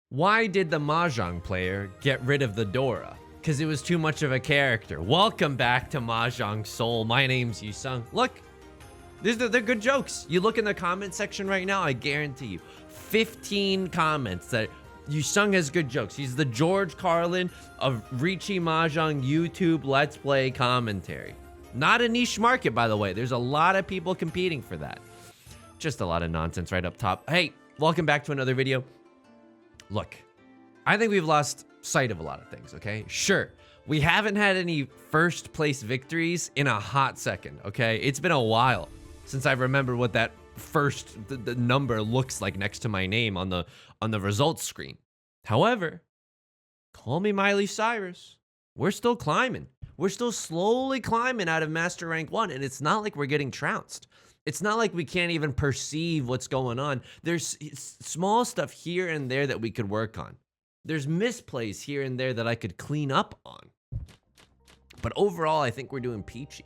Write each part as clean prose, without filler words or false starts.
Why did the Mahjong player get rid of the Dora? Because it was too much of a character. Welcome back to Mahjong Soul. My name's Yusong. Look, they're good jokes. You look in the comment section right now, I guarantee you, 15 comments that Yusong has good jokes. He's the George Carlin of Riichi Mahjong YouTube Let's Play commentary. Not a niche market, by the way. There's a lot of people competing for that. Just a lot of nonsense right up top. Hey, welcome back to another video. Look, I think we've lost sight of a lot of things, okay? Sure, we haven't had any first place victories in a hot second, okay? It's been a while since I remember what that the number looks like next to my name on the results screen. However, call me Miley Cyrus. We're still climbing. We're still slowly climbing out of Master Rank 1, and it's not like we're getting trounced. It's not like we can't even perceive what's going on. There's small stuff here and there that we could work on. There's misplays here and there that I could clean up on. But overall, I think we're doing peachy.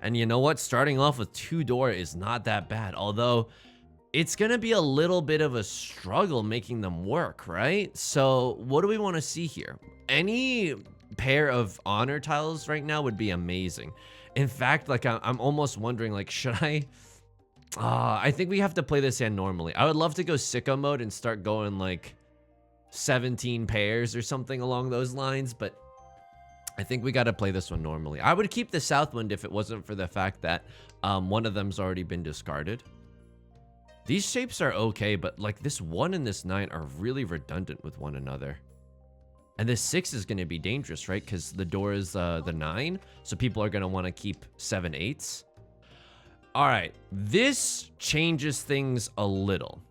And you know what? Starting off with 2 Dora is not that bad. Although, it's going to be a little bit of a struggle making them work, right? So, what do we want to see here? Any pair of honor tiles right now would be amazing. In fact, like, I'm almost wondering, like, should I think we have to play this hand normally. I would love to go sicko mode and start going like 17 pairs or something along those lines, but I think we got to play this one normally. I would keep the Southwind if it wasn't for the fact that one of them's already been discarded. These shapes are okay, but like this 1 and this 9 are really redundant with one another. And this 6 is going to be dangerous, right? Because the door is the 9, so people are going to want to keep 7 8s. All right, this changes things a little.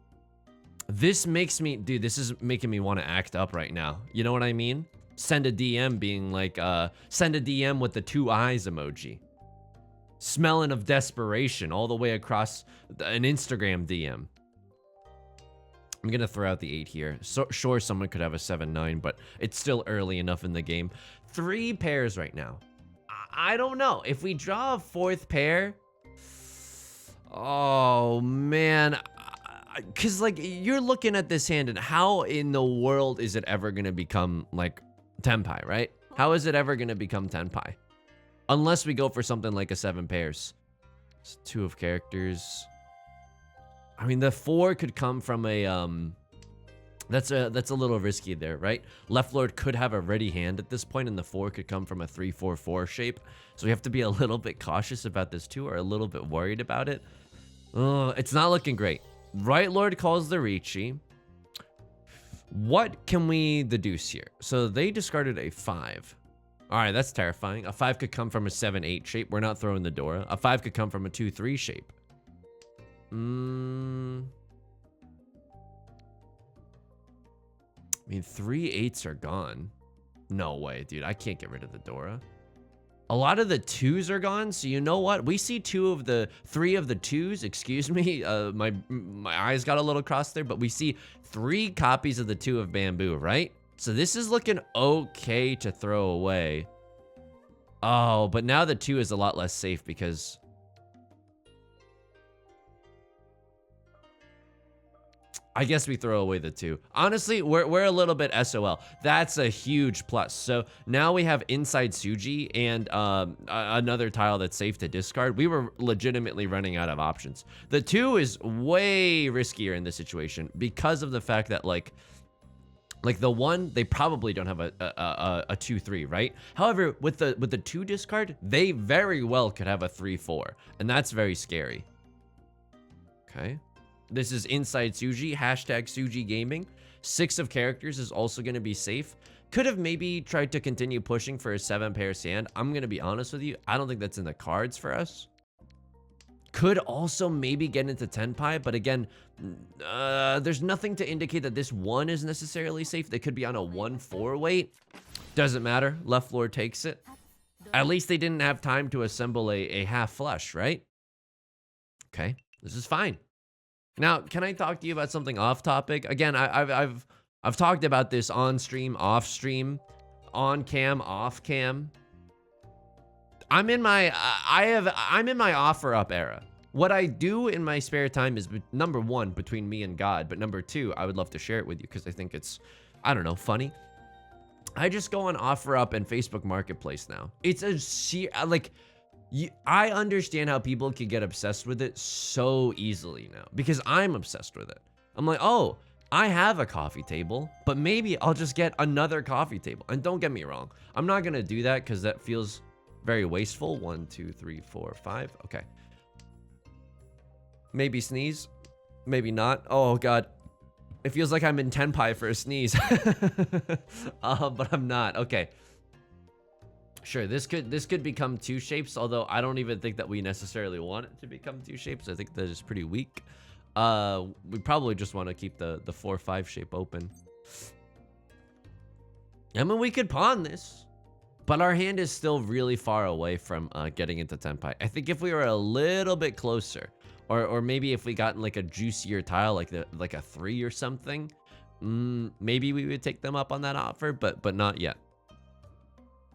This makes me, dude, this is making me want to act up right now. You know what I mean? Send a DM being like, send a DM with the 2 eyes emoji. Smelling of desperation all the way across an Instagram DM. I'm going to throw out the 8 here. So, sure, someone could have a 7-9, but it's still early enough in the game. 3 pairs right now. I don't know. If we draw a 4th pair... Oh, man. Because, like, you're looking at this hand, and how in the world is it ever going to become, like, tenpai, right? How is it ever going to become tenpai? Unless we go for something like a 7 pairs. It's 2 of characters. I mean, the 4 could come from a, That's a little risky there, right? Left Lord could have a ready hand at this point, and the 4 could come from a 3-4-4 shape. So we have to be a little bit cautious about this too, or a little bit worried about it. It's not looking great. Right Lord calls the Riichi. What can we deduce here? So they discarded a 5. All right, that's terrifying. A 5 could come from a 7-8 shape. We're not throwing the Dora. A 5 could come from a 2-3 shape. I mean, 3 8s are gone. No way, dude. I can't get rid of the Dora. A lot of the 2s are gone, so you know what? We see 3 of the 2s, excuse me. My eyes got a little crossed there, but we see 3 copies of the 2 of bamboo, right? So this is looking okay to throw away. Oh, but now the 2 is a lot less safe because... I guess we throw away the 2. Honestly, we're a little bit SOL. That's a huge plus. So now we have Inside Tsuji and another tile that's safe to discard. We were legitimately running out of options. The 2 is way riskier in this situation because of the fact that like the 1, they probably don't have a 2-3, right? However, with the 2 discard, they very well could have a 3-4, and that's very scary. Okay. This is Inside Tsuji, hashtag Tsuji Gaming. 6 of characters is also going to be safe. Could have maybe tried to continue pushing for a 7-pair sand. I'm going to be honest with you. I don't think that's in the cards for us. Could also maybe get into tenpai, but again, there's nothing to indicate that this 1 is necessarily safe. They could be on a 1-4 weight. Doesn't matter. Left Lord takes it. At least they didn't have time to assemble a half flush, right? Okay, this is fine. Now, can I talk to you about something off topic? Again, I've talked about this on stream, off stream, on cam, off cam. I'm in my offer up era. What I do in my spare time is number 1 between me and God, but number 2, I would love to share it with you because I think it's I don't know, funny. I just go on OfferUp and Facebook Marketplace now. It's I understand how people can get obsessed with it so easily now because I'm obsessed with it. I'm like, oh, I have a coffee table, but maybe I'll just get another coffee table. And don't get me wrong, I'm not gonna do that because that feels very wasteful. 1, 2, 3, 4, 5. Okay. Maybe sneeze, maybe not. Oh God, it feels like I'm in Tenpai for a sneeze. But I'm not. Okay. Sure, this could become 2 shapes, although I don't even think that we necessarily want it to become 2 shapes. I think that is pretty weak. We probably just want to keep the 4-5 shape open. I mean, we could pawn this, but our hand is still really far away from getting into Tenpai. I think if we were a little bit closer, or maybe if we got like a juicier tile, like a 3 or something, maybe we would take them up on that offer, but not yet.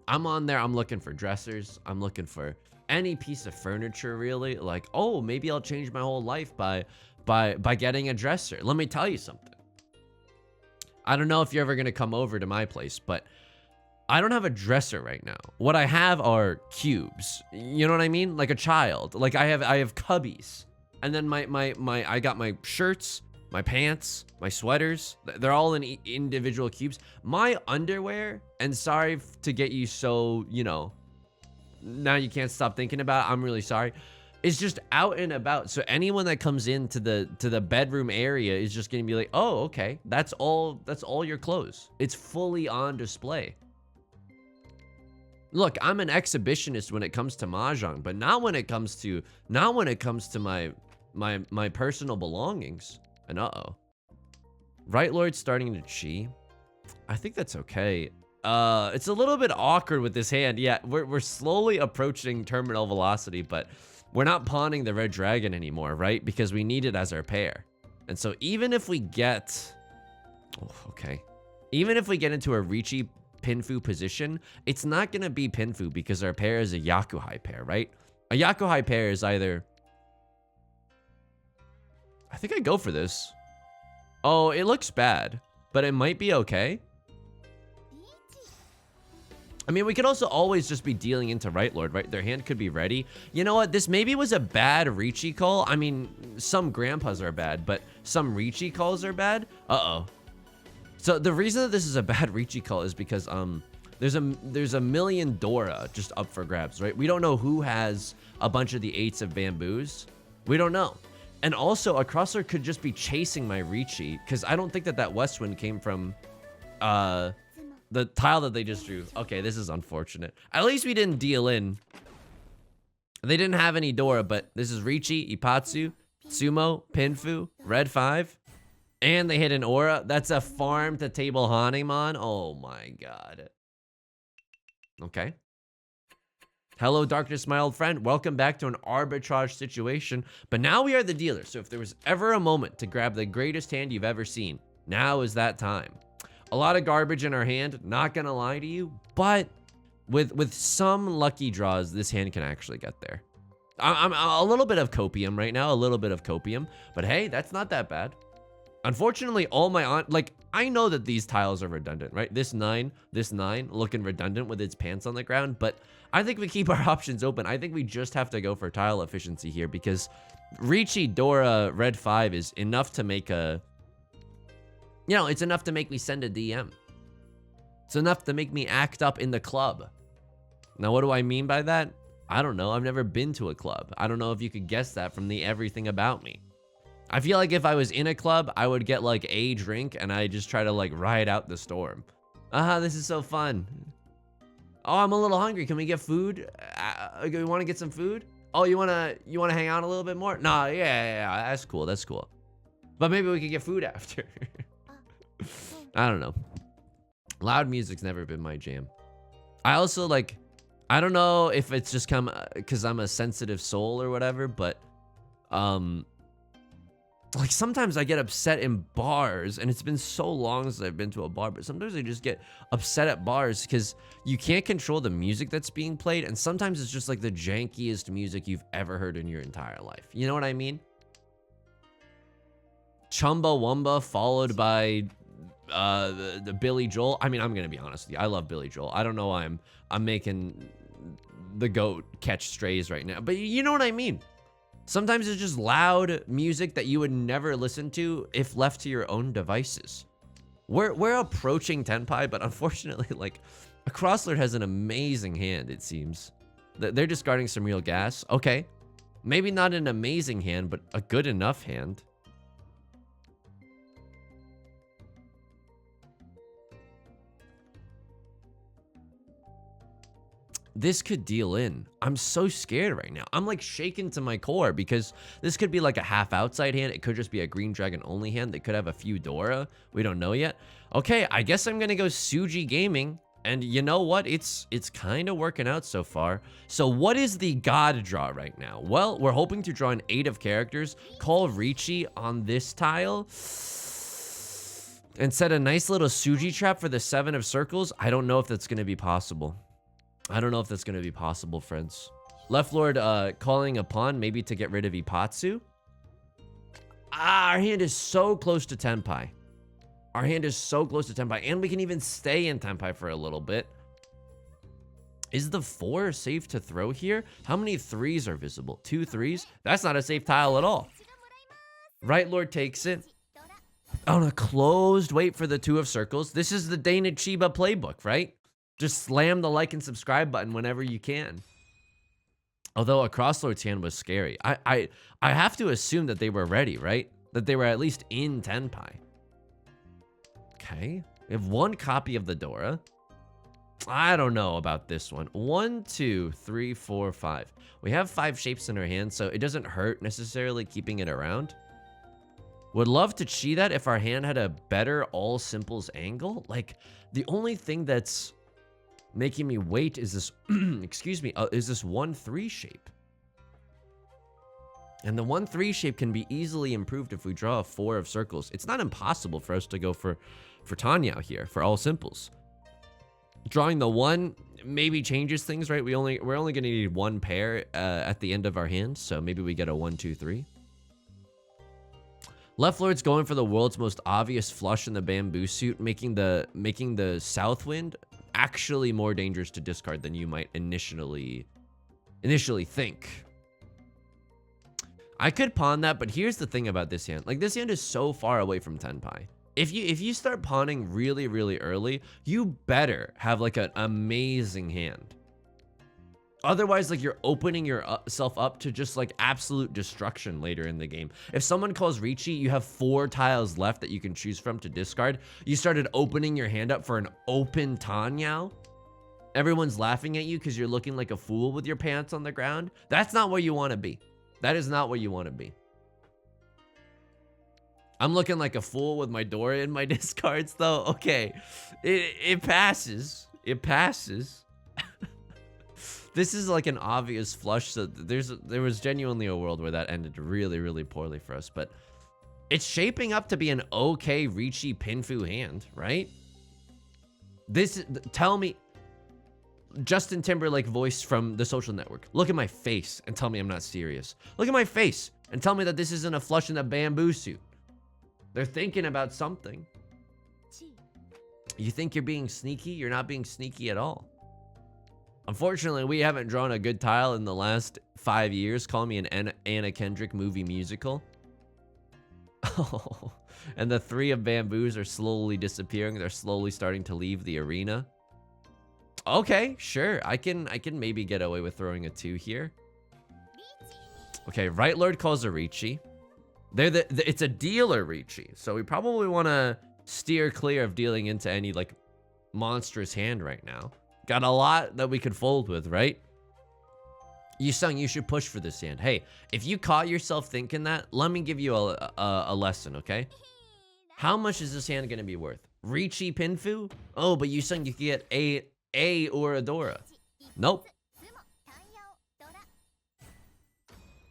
I'm on there. I'm looking for dressers. I'm looking for any piece of furniture, really. Like, oh, maybe I'll change my whole life by getting a dresser. Let me tell you something. I don't know if you're ever gonna come over to my place, but I don't have a dresser right now. What I have are cubes. You know what I mean? Like a child. Like I have cubbies, and then I got my shirts, my pants, my sweaters. They're all in individual cubes. My underwear, and sorry to get you so, you know, now you can't stop thinking about it, I'm really sorry. It's just out and about. So anyone that comes into the bedroom area is just gonna be like, oh, okay, that's all your clothes. It's fully on display. Look, I'm an exhibitionist when it comes to Mahjong, but not when it comes to my personal belongings. And Right Lord's starting to chi. I think that's okay. It's a little bit awkward with this hand. Yeah, we're slowly approaching terminal velocity, but we're not pawning the red dragon anymore, right? Because we need it as our pair. And so even if we get, even if we get into a Riichi Pinfu position, it's not gonna be Pinfu because our pair is a Yakuhai pair, right? A Yakuhai pair is either, I think I go for this. Oh, it looks bad, but it might be okay. I mean, we could also always just be dealing into Right Lord, right? Their hand could be ready. You know what? This maybe was a bad Riichi call. I mean, some grandpas are bad, but some Riichi calls are bad. So the reason that this is a bad Riichi call is because there's a million Dora just up for grabs, right? We don't know who has a bunch of the 8s of bamboos. We don't know. And also, a crosser could just be chasing my Riichi, because I don't think that west wind came from the tile that they just drew. Okay, this is unfortunate. At least we didn't deal in. They didn't have any Dora, but this is Riichi, Ipatsu, Sumo, Pinfu, Red 5, and they hit an Aura. That's a farm to table Hanemon. Oh my god. Okay. Hello, darkness, my old friend. Welcome back to an arbitrage situation, but now we are the dealer. So if there was ever a moment to grab the greatest hand you've ever seen, now is that time. A lot of garbage in our hand, not gonna lie to you, but with some lucky draws, this hand can actually get there. I'm a little bit of copium right now, a little bit of copium, but hey, that's not that bad. Unfortunately, all my I know that these tiles are redundant, right? This 9 looking redundant with its pants on the ground, but I think we keep our options open. I think we just have to go for tile efficiency here because Riichi Dora Red 5 is enough to make a, you know, it's enough to make me send a DM. It's enough to make me act up in the club. Now, what do I mean by that? I don't know. I've never been to a club. I don't know if you could guess that from the everything about me. I feel like if I was in a club, I would get like a drink and I just try to like ride out the storm. This is so fun. Oh, I'm a little hungry. Can we get food? You want to get some food? Oh, you wanna hang out a little bit more? Nah, yeah, that's cool. That's cool. But maybe we could get food after. I don't know. Loud music's never been my jam. I also I don't know if it's just because I'm a sensitive soul or whatever, but like sometimes I get upset in bars, and it's been so long since I've been to a bar, but sometimes I just get upset at bars because you can't control the music that's being played, and sometimes it's just like the jankiest music you've ever heard in your entire life. You know what I mean? Chumbawamba followed by the Billy Joel. I mean, I'm gonna be honest with you. I love Billy Joel. I don't know why I'm making the goat catch strays right now, but you know what I mean. Sometimes it's just loud music that you would never listen to if left to your own devices. We're approaching Tenpai, but unfortunately, like, a crosslord has an amazing hand, it seems. They're discarding some real gas. Okay. Maybe not an amazing hand, but a good enough hand. This could deal in. I'm so scared right now. I'm like shaken to my core because this could be like a half outside hand. It could just be a green dragon only hand. They could have a few Dora. We don't know yet. Okay, I guess I'm gonna go Suji Gaming. And you know what? It's kind of working out so far. So what is the god draw right now? Well, we're hoping to draw an 8 of characters, call Riichi on this tile, and set a nice little Suji trap for the 7 of circles. I don't know if that's gonna be possible. I don't know if that's going to be possible, friends. Left Lord calling upon maybe to get rid of Ipatsu. Ah, our hand is so close to Tenpai. Our hand is so close to Tenpai. And we can even stay in Tenpai for a little bit. Is the 4 safe to throw here? How many 3s are visible? 2 3s? That's not a safe tile at all. Right Lord takes it. On a closed wait for the 2 of circles. This is the Dana Chiba playbook, right? Just slam the like and subscribe button whenever you can. Although a crosslord's hand was scary. I have to assume that they were ready, right? That they were at least in Tenpai. Okay. We have 1 copy of the Dora. I don't know about this one. 1, 2, 3, 4, 5. We have 5 shapes in our hand, so it doesn't hurt necessarily keeping it around. Would love to cheat that if our hand had a better all simples angle. Like, the only thing that's making me wait is this, excuse me, is this 1-3 shape. And the 1-3 shape can be easily improved if we draw a 4 of circles. It's not impossible for us to go for Tanya here, for all simples. Drawing the 1 maybe changes things, right? We're only gonna need 1 pair at the end of our hand, so maybe we get a 1, 2, 3. Left Lord's going for the world's most obvious flush in the bamboo suit, making the south wind actually more dangerous to discard than you might initially think. I could pawn that, but here's the thing about this hand. Like, this hand is so far away from Tenpai. If you start pawning really, really early, you better have like an amazing hand. Otherwise, like, you're opening yourself up to just like absolute destruction later in the game. If someone calls Riichi, you have 4 tiles left that you can choose from to discard. You started opening your hand up for an open Tanyao. Everyone's laughing at you because you're looking like a fool with your pants on the ground. That's not where you want to be. That is not where you want to be. I'm looking like a fool with my Dora in my discards, though. Okay, it passes. It passes. This is like an obvious flush, so there was genuinely a world where that ended really, really poorly for us, but it's shaping up to be an okay Riichi Pinfu hand, right? Tell me, Justin Timberlake voice from The Social Network, look at my face and tell me I'm not serious. Look at my face and tell me that this isn't a flush in the bamboo suit. They're thinking about something. You think you're being sneaky? You're not being sneaky at all. Unfortunately, we haven't drawn a good tile in the last 5 years. Call me an Anna Kendrick movie musical. Oh, and the 3 of bamboos are slowly disappearing. They're slowly starting to leave the arena. Okay, sure. I can maybe get away with throwing a 2 here. Okay, Right Lord calls a Riichi. It's a dealer Riichi, so we probably want to steer clear of dealing into any like monstrous hand right now. Got a lot that we could fold with, right? Yusong, you should push for this hand. Hey, if you caught yourself thinking that, let me give you a lesson, okay? How much is this hand going to be worth? Riichi Pinfu? Oh, but Yusong, you can get a or a Dora. Nope.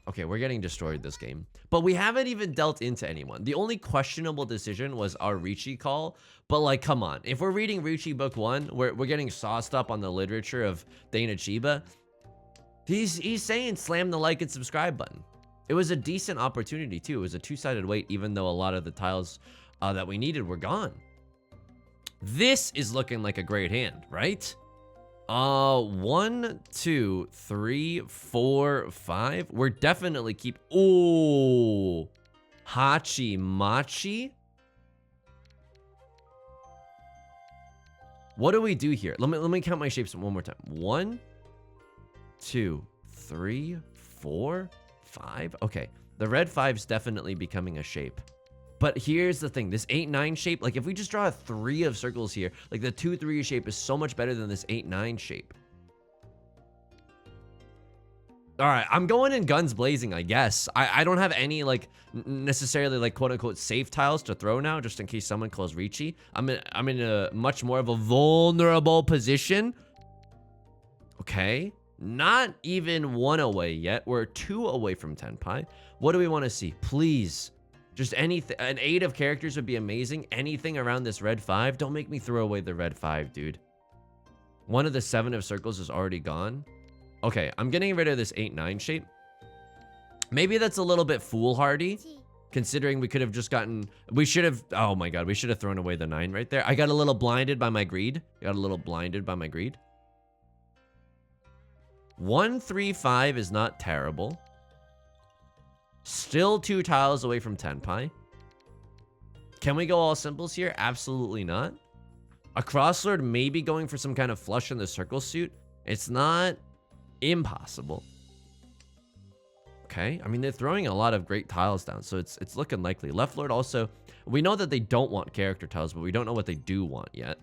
Okay, we're getting destroyed this game. But we haven't even dealt into anyone. The only questionable decision was our Riichi call. But like, come on. If we're reading Riichi Book 1, we're getting sauced up on the literature of Dana Chiba. He's saying slam the like and subscribe button. It was a decent opportunity too. It was a 2-sided wait, even though a lot of the tiles that we needed were gone. This is looking like a great hand, right? 1, 2, 3, 4, 5. We're definitely keep. Ooh, Hachi Machi. What do we do here? Let me count my shapes one more time. 1, 2, 3, 4, 5. Okay, the red 5's definitely becoming a shape. But here's the thing, this 8-9 shape, like if we just draw a 3 of circles here, like the 2-3 shape is so much better than this 8-9 shape. All right, I'm going in guns blazing, I guess. I don't have any like necessarily like quote unquote safe tiles to throw now, just in case someone calls Riichi. I'm in a much more of a vulnerable position. Okay, not even 1 away yet. We're 2 away from Tenpai. What do we want to see? Please. Just anything, an 8 of characters would be amazing. Anything around this red 5. Don't make me throw away the red 5, dude. One of the 7 of circles is already gone. Okay, I'm getting rid of this 8-9 shape. Maybe that's a little bit foolhardy, considering we could have just gotten, we should have, oh my god, we should have thrown away the 9 right there. I got a little blinded by my greed. 1, 3, 5 is not terrible. Still 2 tiles away from Tenpai. Can we go all simples here? Absolutely not. A crosslord maybe going for some kind of flush in the circle suit. It's not impossible. Okay, I mean, they're throwing a lot of great tiles down, so it's looking likely. Left lord also, we know that they don't want character tiles, but we don't know what they do want yet.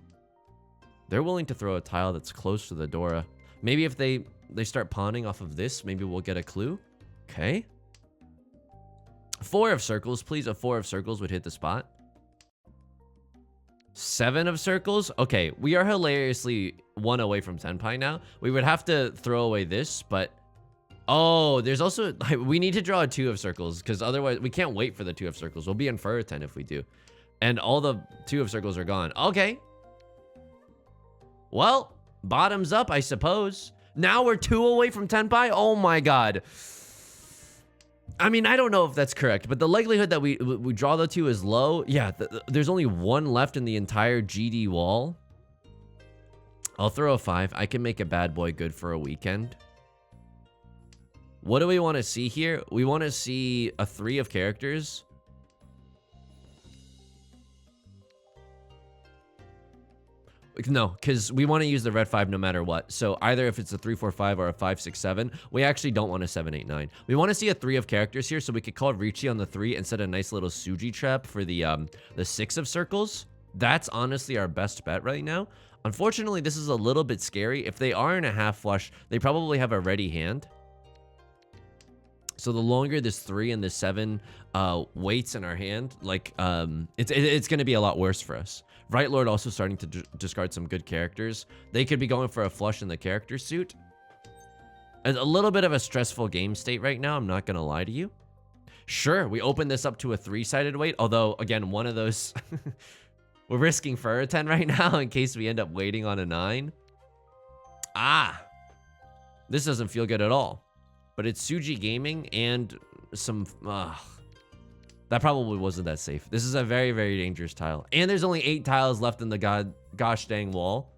They're willing to throw a tile that's close to the Dora. Maybe if they start pawning off of this, maybe we'll get a clue. Okay. 4 of circles, please. A 4 of circles would hit the spot. 7 of circles. Okay, we are hilariously 1 away from Tenpai now. We would have to throw away this, but oh, there's also, we need to draw a 2 of circles because otherwise we can't wait for the 2 of circles. We'll be in for 10 if we do, and all the 2 of circles are gone. Okay, well, bottoms up, I suppose. Now we're 2 away from Tenpai. Oh my god. I mean, I don't know if that's correct, but the likelihood that we draw the 2 is low. Yeah, there's only 1 left in the entire GD wall. I'll throw a 5. I can make a bad boy good for a weekend. What do we want to see here? We want to see a 3 of characters. No, because we want to use the red 5 no matter what. So either if it's a 3, 4, 5 or a 5, 6, 7, we actually don't want a 7, 8, 9. We want to see a 3 of characters here, so we could call Riichi on the 3 and set a nice little Suji trap for the 6 of circles. That's honestly our best bet right now. Unfortunately, this is a little bit scary. If they are in a half flush, they probably have a ready hand. So the longer this 3 and this 7 waits in our hand, like it's going to be a lot worse for us. Right Lord also starting to discard some good characters. They could be going for a flush in the character suit. It's a little bit of a stressful game state right now, I'm not going to lie to you. Sure, we open this up to a 3-sided wait, although, again, one of those... We're risking for a 10 right now in case we end up waiting on a 9. Ah! This doesn't feel good at all. But it's Suji Gaming and some... that probably wasn't that safe. This is a very, very dangerous tile. And there's only 8 tiles left in the gosh dang wall.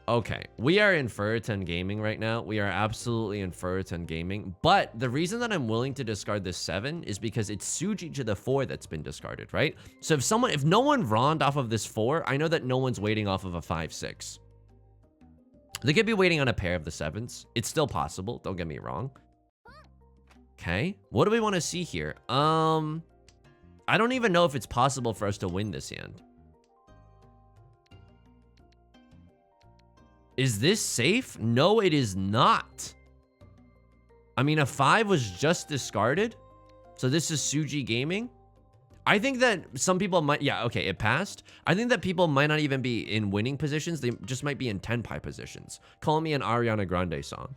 Okay, we are in Furitan Gaming right now. We are absolutely in Furitan Gaming. But the reason that I'm willing to discard this 7 is because it's Suji to the 4 that's been discarded, right? So if no one Rond off of this 4, I know that no one's waiting off of a 5, 6. They could be waiting on a pair of the 7s. It's still possible, don't get me wrong. Okay, what do we want to see here? I don't even know if it's possible for us to win this hand. Is this safe? No, it is not. I mean, a 5 was just discarded. So this is Suji Gaming. I think that some people might... Yeah, okay, it passed. I think that people might not even be in winning positions. They just might be in Tenpai positions. Call me an Ariana Grande song.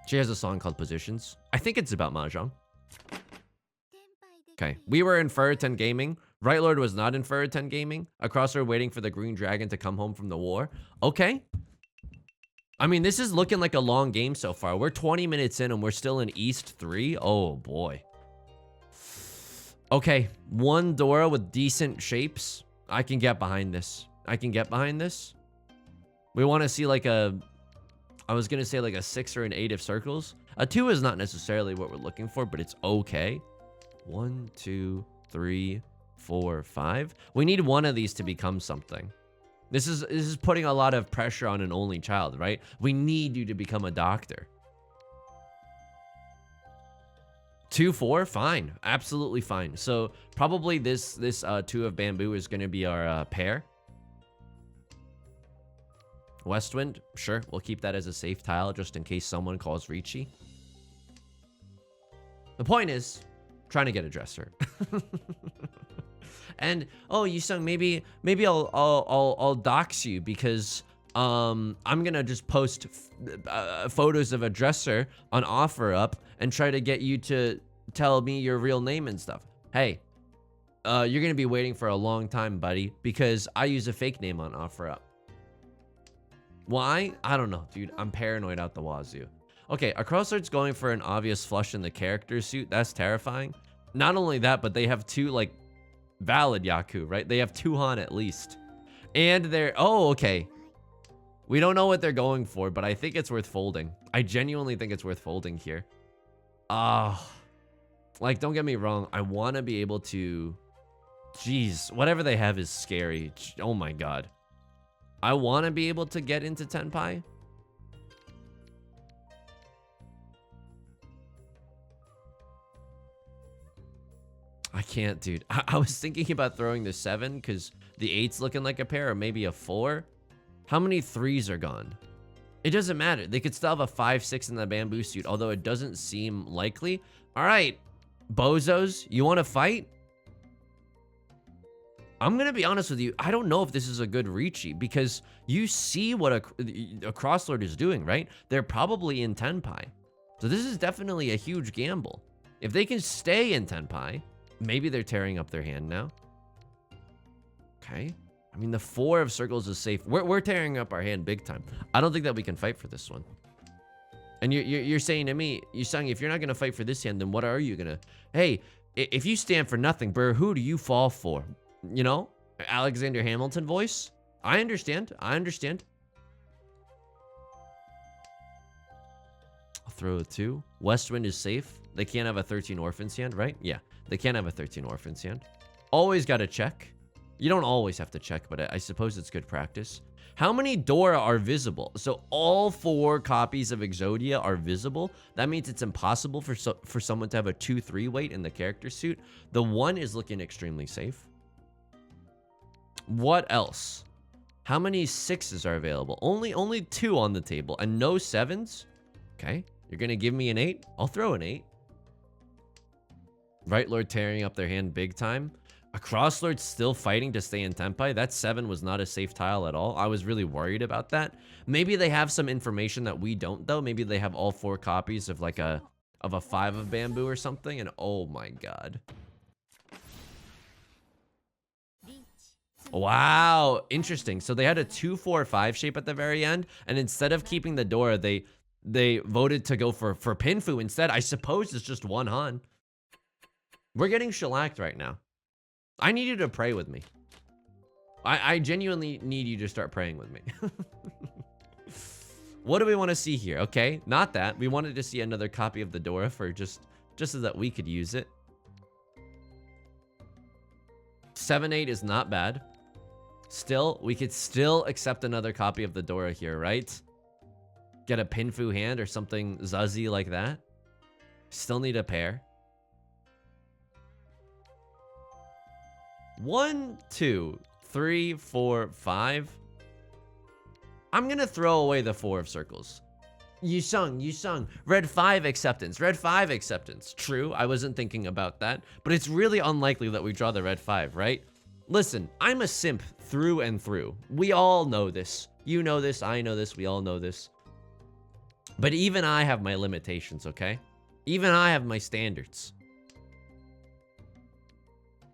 She has a song called Positions. I think it's about Mahjong. Okay, we were in Furitan Gaming. Right Lord was not in Furitan Gaming. Across her waiting for the green dragon to come home from the war. Okay. I mean, this is looking like a long game so far. We're 20 minutes in and we're still in East 3. Oh, boy. Okay, one Dora with decent shapes. I can get behind this. I can get behind this. We want to see like a... I was going to say like a 6 or an 8 of circles. A 2 is not necessarily what we're looking for, but it's okay. 1, 2, 3, 4, 5. We need one of these to become something. This is putting a lot of pressure on an only child, right? We need you to become a doctor. 2, 4, fine, absolutely fine. So probably this 2 of bamboo is going to be our pair. Westwind, sure, we'll keep that as a safe tile just in case someone calls Riichi. The point is, trying to get a dresser. And oh, Yusong, maybe I'll dox you because I'm gonna just post photos of a dresser on OfferUp and try to get you to tell me your real name and stuff. Hey, you're gonna be waiting for a long time, buddy, because I use a fake name on OfferUp. Why? I don't know, dude. I'm paranoid out the wazoo. Okay, a Crossroads going for an obvious flush in the character suit. That's terrifying. Not only that, but they have 2 like valid Yaku, right? They have 2 Han at least. And they're... Oh, okay. We don't know what they're going for, but I think it's worth folding. I genuinely think it's worth folding here. Like, don't get me wrong. I want to be able to... Jeez, whatever they have is scary. Oh my god. I want to be able to get into Tenpai. I can't, dude. I was thinking about throwing the 7 because the 8's looking like a pair, or maybe a 4. How many 3s are gone? It doesn't matter. They could still have a 5, 6 in the bamboo suit, although it doesn't seem likely. All right, bozos, you want to fight? I'm going to be honest with you. I don't know if this is a good Riichi because you see what a Crosslord is doing, right? They're probably in Tenpai. So this is definitely a huge gamble. If they can stay in Tenpai, maybe they're tearing up their hand now. Okay. I mean, the 4 of circles is safe. We're tearing up our hand big time. I don't think that we can fight for this one. And you're saying to me, Yusong, if you're not going to fight for this hand, then what are you going to... Hey, if you stand for nothing, bro, who do you fall for? You know, Alexander Hamilton voice. I understand. I understand. I'll throw a 2. Westwind is safe. They can't have a 13 Orphan's hand, right? Yeah, they can't have a 13 Orphan's hand. Always got to check. You don't always have to check, but I suppose it's good practice. How many Dora are visible? So all 4 copies of Exodia are visible. That means it's impossible for someone to have a 2-3 weight in the character suit. The 1 is looking extremely safe. What else? How many 6s are available? Only 2 on the table and no 7s. Okay, you're gonna give me an 8? I'll throw an 8. Right Lord tearing up their hand big time. A Crosslord still fighting to stay in Tenpai. That 7 was not a safe tile at all. I was really worried about that. Maybe they have some information that we don't though. Maybe they have all 4 copies of like a 5 of bamboo or something. And oh my god. Wow, interesting. So they had a 2-4-5 shape at the very end, and instead of keeping the Dora, they voted to go for Pinfu instead. I suppose it's just 1 Han. We're getting shellacked right now. I need you to pray with me. I genuinely need you to start praying with me. What do we want to see here? Okay, not that. We wanted to see another copy of the Dora for just so that we could use it. 7-8 is not bad. Still, we could still accept another copy of the Dora here, right? Get a Pinfu hand or something zuzzy like that. Still need a pair. 1, 2, 3, 4, 5. I'm gonna throw away the 4 of circles. Yusong. Red 5 acceptance. Red 5 acceptance. True, I wasn't thinking about that, but it's really unlikely that we draw the red 5, right? Listen, I'm a simp through and through. We all know this. You know this, I know this, we all know this. But even I have my limitations, okay? Even I have my standards.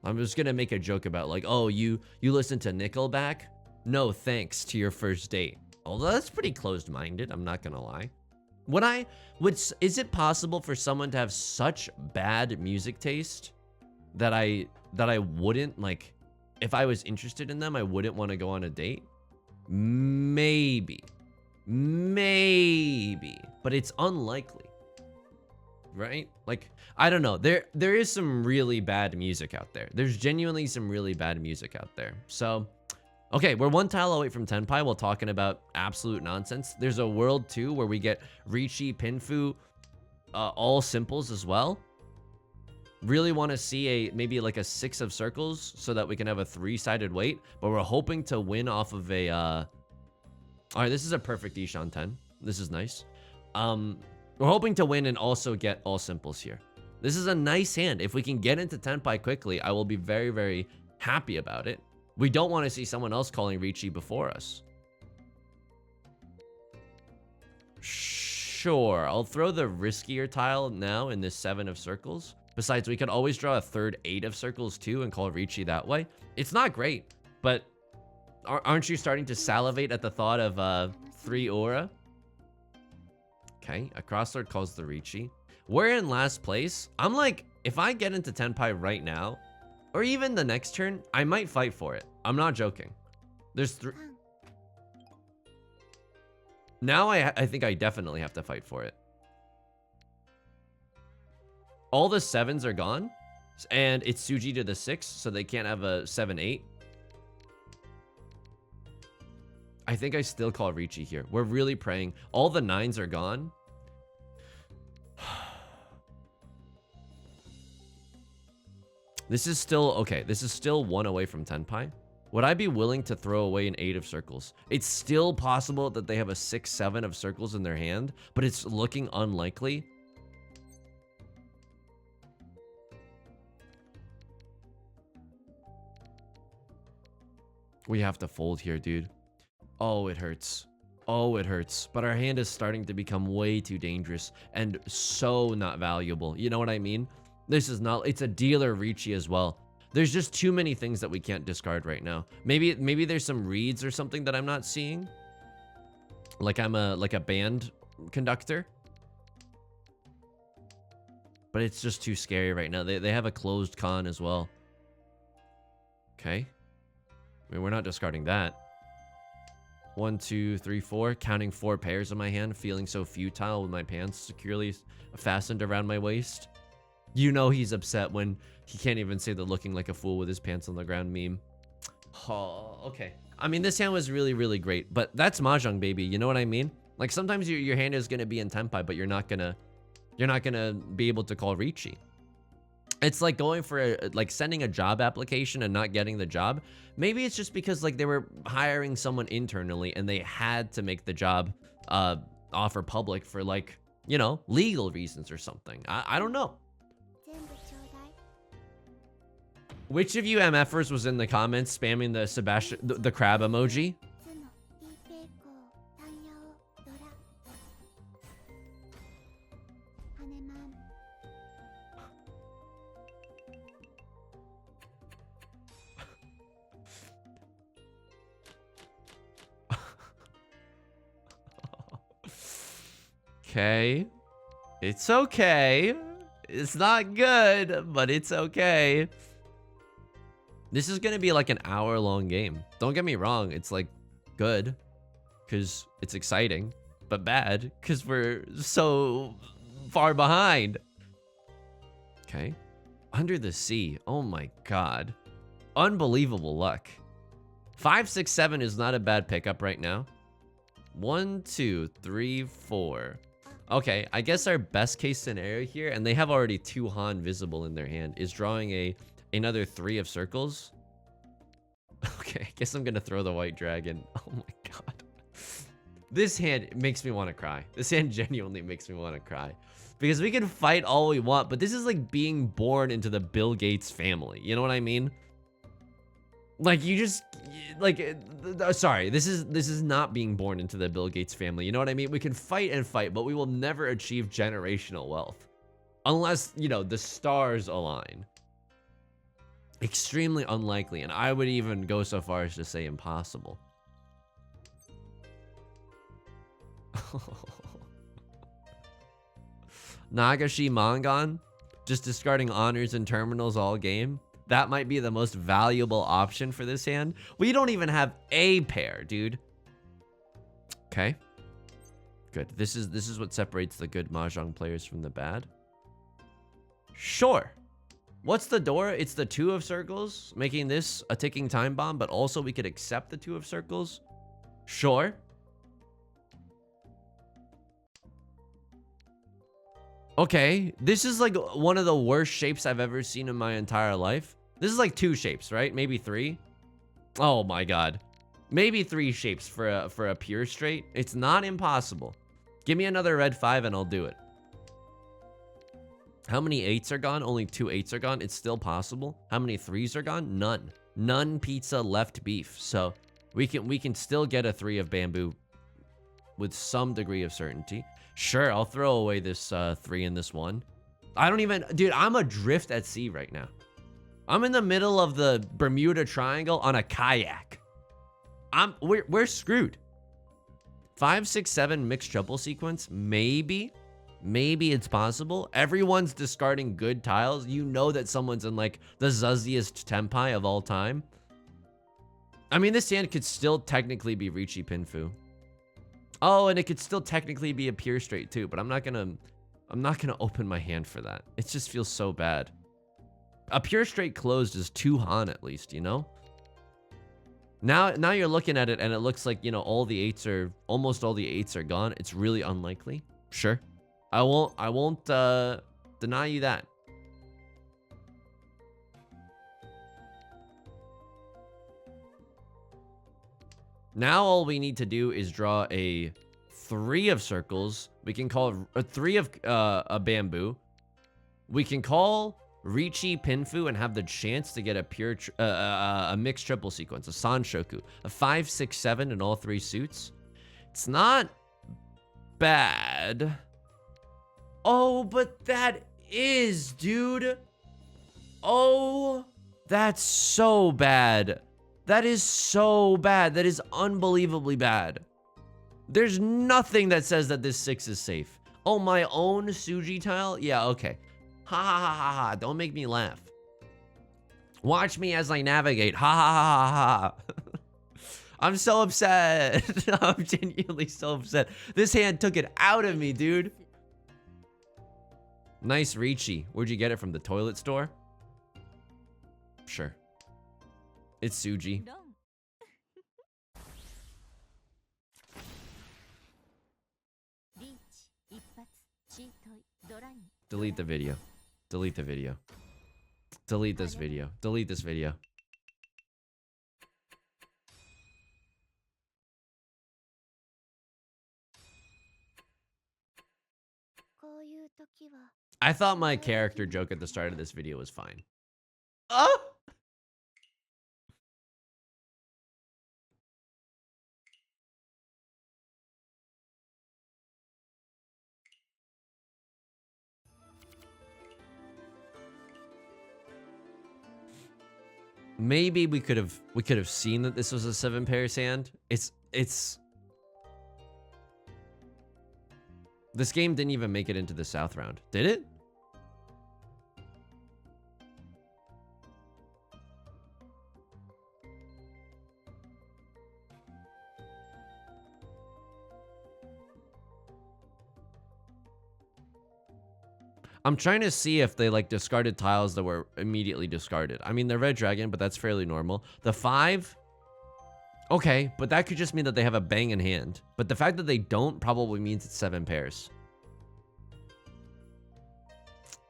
I'm just gonna make a joke about like, oh, you listen to Nickelback? No thanks to your first date. Although that's pretty closed-minded, I'm not gonna lie. Is it possible for someone to have such bad music taste that I wouldn't, like, if I was interested in them, I wouldn't want to go on a date? Maybe. Maybe. But it's unlikely. Right? Like, I don't know. There is some really bad music out there. There's genuinely some really bad music out there. So, okay, we're one tile away from Tenpai while talking about absolute nonsense. There's a world too where we get Riichi, Pinfu, all simples as well. Really want to see maybe like a 6 of circles so that we can have a 3-sided weight, but we're hoping to win off of a all right, this is a perfect Ishan 10. This is nice. We're hoping to win and also get all simples here. This is a nice hand. If we can get into Tenpai quickly, I will be very, very happy about it. We don't want to see someone else calling Riichi before us. Sure, I'll throw the riskier tile now in this 7 of circles. Besides, we could always draw a third 8 of circles too and call Riichi that way. It's not great, but aren't you starting to salivate at the thought of 3 aura? Okay, a crosslord calls the Riichi. We're in last place. I'm like, if I get into Tenpai right now, or even the next turn, I might fight for it. I'm not joking. There's 3. Now I think I definitely have to fight for it. All the 7s are gone, and it's Suji to the 6, so they can't have a 7-8. I think I still call Riichi here. We're really praying. All the 9s are gone. This is still, okay, this is still 1 away from Tenpai. Would I be willing to throw away an 8 of circles? It's still possible that they have a 6-7 of circles in their hand, but it's looking unlikely. We have to fold here, dude. Oh, it hurts. Oh, it hurts. But our hand is starting to become way too dangerous and so not valuable. You know what I mean? This is not, it's a dealer Riichi as well. There's just too many things that we can't discard right now. Maybe there's some reeds or something that I'm not seeing. Like I'm a band conductor. But it's just too scary right now. They have a closed con as well. Okay. I mean, we're not discarding that. 1, 2, 3, 4. Counting 4 pairs in my hand. Feeling so futile with my pants securely fastened around my waist. You know he's upset when he can't even say the looking like a fool with his pants on the ground meme. Oh, okay. I mean, this hand was really, really great. But that's Mahjong, baby. You know what I mean? Like, sometimes your hand is going to be in Tenpai, but you're not going to be able to call Riichi. It's like going for like sending a job application and not getting the job. Maybe it's just because like they were hiring someone internally and they had to make the job offer public for like, you know, legal reasons or something. I don't know. Which of you MFers was in the comments spamming the crab emoji? Okay. It's okay. It's not good, but it's okay. This is gonna be like an hour-long game. Don't get me wrong, it's like good because it's exciting, but bad because we're so far behind. Okay. Under the sea. Oh my god. Unbelievable luck. 5, 6, 7 is not a bad pickup right now. 1, 2, 3, 4. Okay, I guess our best case scenario here, and they have already 2 Han visible in their hand, is drawing another 3 of circles. Okay, I guess I'm gonna throw the white dragon. Oh my god. This hand makes me want to cry. This hand genuinely makes me want to cry. Because we can fight all we want, but this is like being born into the Bill Gates family. You know what I mean? Like you just like sorry, this is not being born into the Bill Gates family. You know what I mean? We can fight and fight, but we will never achieve generational wealth unless, you know, the stars align. Extremely unlikely, and I would even go so far as to say impossible. Nagashi Mangan. just discarding honors and terminals all game. That might be the most valuable option for this hand. We don't even have a pair, dude. Okay. Good. This is what separates the good Mahjong players from the bad. Sure. What's the door? It's the 2 of circles, making this a ticking time bomb, but also we could accept the 2 of circles. Sure. Okay, this is like one of the worst shapes I've ever seen in my entire life. This is like 2 shapes, right? Maybe 3. Oh my god. Maybe 3 shapes for a pure straight. It's not impossible. Give me another red 5 and I'll do it. How many 8s are gone? Only 2 8s are gone. It's still possible. How many 3s are gone? None. None pizza left beef. So we can still get a 3 of bamboo with some degree of certainty. Sure, I'll throw away this 3 and this 1. I don't even, dude, I'm adrift at sea right now. I'm in the middle of the Bermuda Triangle on a kayak. We're screwed. 5, 6, 7 mixed triple sequence, maybe it's possible. Everyone's discarding good tiles. You know that someone's in like the zuzziest tempai of all time. I mean, this hand could still technically be Riichi Pinfu. Oh, and it could still technically be a pure straight too, but I'm not gonna open my hand for that. It just feels so bad. A pure straight closed is 2 Han at least, you know? Now you're looking at it and it looks like, you know, almost all the 8s are gone. It's really unlikely. Sure. I won't deny you that. Now all we need to do is draw a 3 of circles. We can call a 3 of a bamboo. We can call Riichi Pinfu and have the chance to get a pure a mixed triple sequence, a Sanshoku, a 5, 6, 7 in all 3 suits. It's not bad. Oh, but that is, dude. Oh, that's so bad. That is so bad. That is unbelievably bad. There's nothing that says that this 6 is safe. Oh, my own Suji tile? Yeah, okay. Ha ha ha ha ha. Don't make me laugh. Watch me as I navigate. Ha ha ha ha ha. I'm so upset. I'm genuinely so upset. This hand took it out of me, dude. Nice Riichi. Where'd you get it from? The toilet store? Sure. It's Suji. Delete the video. Delete the video. Delete this video. Delete this video. I thought my character joke at the start of this video was fine. Oh! Maybe we could have seen that this was a 7 pairs hand. It's this game didn't even make it into the South round, did it? I'm trying to see if they like discarded tiles that were immediately discarded. I mean, they're red dragon, but that's fairly normal. The 5, okay, but that could just mean that they have a bang in hand. But the fact that they don't probably means it's 7 pairs.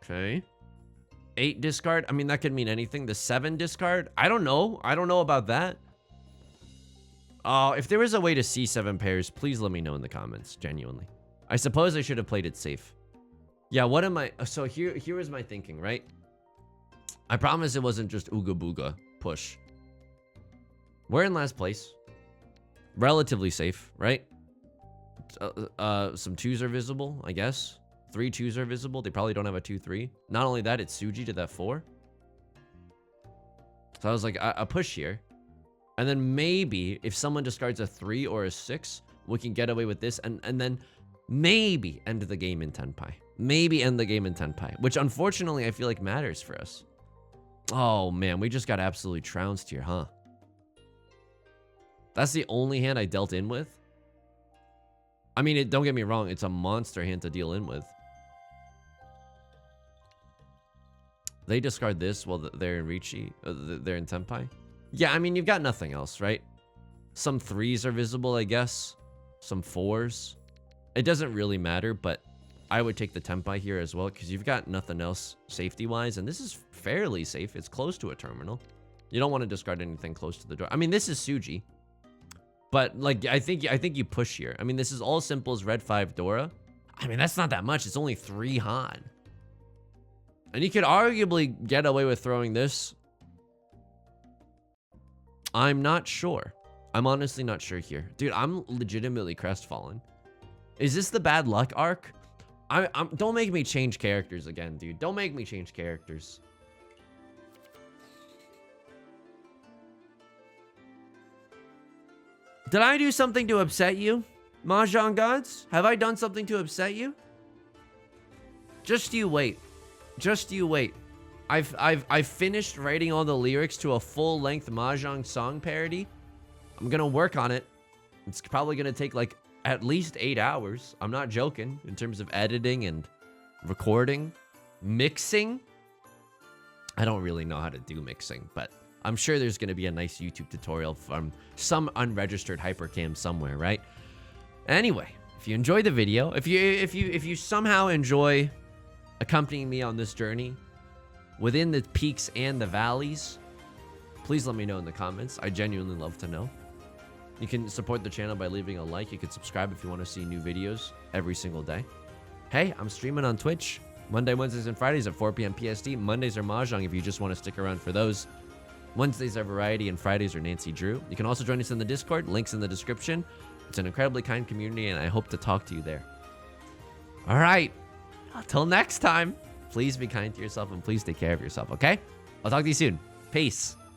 Okay. 8 discard. I mean, that could mean anything. The 7 discard. I don't know. I don't know about that. If there was a way to see 7 pairs, please let me know in the comments. Genuinely. I suppose I should have played it safe. Yeah, what am I? So here is my thinking, right? I promise it wasn't just ooga booga push. We're in last place. Relatively safe, right? Some 2s are visible, I guess. 3 2s are visible. They probably don't have a 2-3. Not only that, it's Suji to that 4. So I was like, a push here. And then maybe if someone discards a 3 or a 6, we can get away with this and then maybe end the game in Tenpai. Maybe end the game in Tenpai, which unfortunately I feel like matters for us. Oh man, we just got absolutely trounced here, huh? That's the only hand I dealt in with. I mean, don't get me wrong, it's a monster hand to deal in with. They discard this while they're in Riichi, they're in Tenpai. Yeah, I mean, you've got nothing else, right? Some 3s are visible, I guess. Some 4s. It doesn't really matter, but I would take the Tenpai here as well, because you've got nothing else safety-wise, and this is fairly safe. It's close to a terminal. You don't want to discard anything close to the door. I mean, this is Suji, but like I think you push here. I mean, this is all simple as red 5 Dora. I mean, that's not that much. It's only 3 Han, and you could arguably get away with throwing this. I'm not sure. I'm honestly not sure here, dude. I'm legitimately crestfallen. Is this the bad luck arc? Don't make me change characters again, dude. Don't make me change characters. Did I do something to upset you, Mahjong gods? Have I done something to upset you? Just you wait. Just you wait. I've finished writing all the lyrics to a full-length Mahjong song parody. I'm gonna work on it. It's probably gonna take like at least 8 hours. I'm not joking in terms of editing and recording, mixing. I don't really know how to do mixing, but I'm sure there's going to be a nice YouTube tutorial from some unregistered hypercam somewhere, right? Anyway, if you enjoyed the video, if you somehow enjoy accompanying me on this journey within the peaks and the valleys, please let me know in the comments. I genuinely love to know. You can support the channel by leaving a like. You can subscribe if you want to see new videos every single day. Hey, I'm streaming on Twitch Monday, Wednesdays, and Fridays at 4 p.m. PST. Mondays are Mahjong if you just want to stick around for those. Wednesdays are Variety and Fridays are Nancy Drew. You can also join us in the Discord. Links in the description. It's an incredibly kind community, and I hope to talk to you there. All right. Until next time, please be kind to yourself and please take care of yourself, okay? I'll talk to you soon. Peace.